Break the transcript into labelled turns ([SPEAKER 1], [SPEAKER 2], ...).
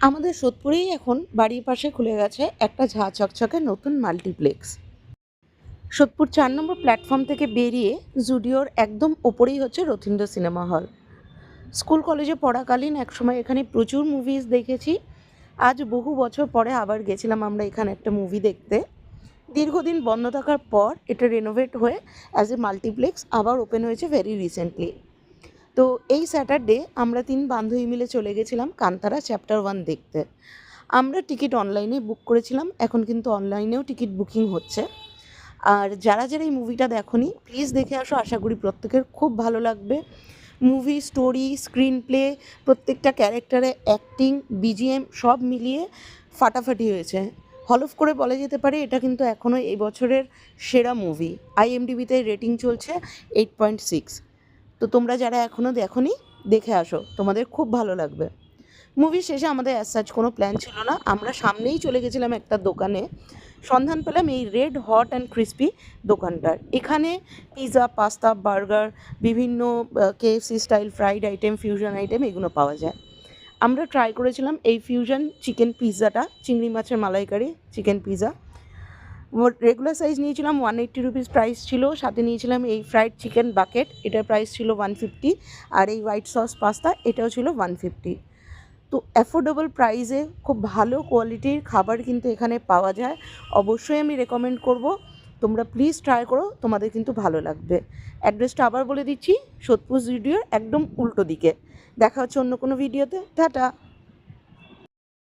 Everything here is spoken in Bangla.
[SPEAKER 1] আমাদের সোদপুরেই এখন বাড়ির পাশে খুলে গেছে একটা ঝাঁ চকচকে নতুন মাল্টিপ্লেক্স। সোদপুর 4 নম্বর প্ল্যাটফর্ম থেকে বেরিয়ে জুডিওর একদম ওপরেই হচ্ছে রথীন্দ্র সিনেমা হল। স্কুল কলেজে পড়াকালীন একসময় এখানে প্রচুর মুভিজ দেখেছি। আজ বহু বছর পরে আবার গেছিলাম আমরা এখানে একটা মুভি দেখতে। দীর্ঘদিন বন্ধ থাকার পর এটা রেনোভেট হয়ে অ্যাজ এ মাল্টিপ্লেক্স আবার ওপেন হয়েছে ভেরি রিসেন্টলি। তো এই স্যাটারডে আমরা 3 বান্ধবী মিলে চলে গেছিলাম কান্তারা চ্যাপ্টার 1 দেখতে। আমরা টিকিট অনলাইনে বুক করেছিলাম, এখন কিন্তু অনলাইনেও টিকিট বুকিং হচ্ছে। আর যারা যারা এই মুভিটা দেখোনি প্লিজ দেখে আসো, আশা করি প্রত্যেকের খুব ভালো লাগবে। মুভি, স্টোরি, স্ক্রিন প্লে, প্রত্যেকটা ক্যারেক্টারে অ্যাক্টিং, বিজিএম সব মিলিয়ে ফাটাফাটি হয়েছে। হলফ করে বলা যেতে পারে এটা কিন্তু এখনও এই বছরের সেরা মুভি। IMDbতে রেটিং চলছে 8.6। তো তোমরা যারা এখনও দেখোনি দেখে আসো, তোমাদের খুব ভালো লাগবে। মুভি শেষে আমাদের অ্যাজ সাচ কোনো প্ল্যান ছিল না, আমরা সামনেই চলে গেছিলাম একটা দোকানে। সন্ধান পেলাম এই রেড হট অ্যান্ড ক্রিস্পি দোকানটার। এখানে পিৎজা, পাস্তা, বার্গার, বিভিন্ন KFC style fried item, fusion item এগুলো পাওয়া যায়। আমরা ট্রাই করেছিলাম এই ফিউশন চিকেন পিৎজাটা, চিংড়ি মাছের মালাইকারি চিকেন পিৎজা। রেগুলার সাইজ নিয়েছিলাম 180 রুপিস প্রাইস ছিল, সাথে নিয়েছিলাম এই ফ্রাইড চিকেন বাকেট, এটার প্রাইস ছিল 150, আর এই হোয়াইট সস পাস্তা এটাও ছিল 150। তো অ্যাফোর্ডেবল প্রাইসে খুব ভালো কোয়ালিটির খাবার কিন্তু এখানে পাওয়া যায়। অবশ্যই আমি রেকমেন্ড করব, তোমরা প্লিজ ট্রাই করো, তোমাদের কিন্তু ভালো লাগবে। অ্যাড্রেসটা আবার বলে দিচ্ছি, সোদপুর জুডিওর একদম উল্টো দিকে। দেখা হচ্ছে অন্য কোনো ভিডিওতে। টাটা।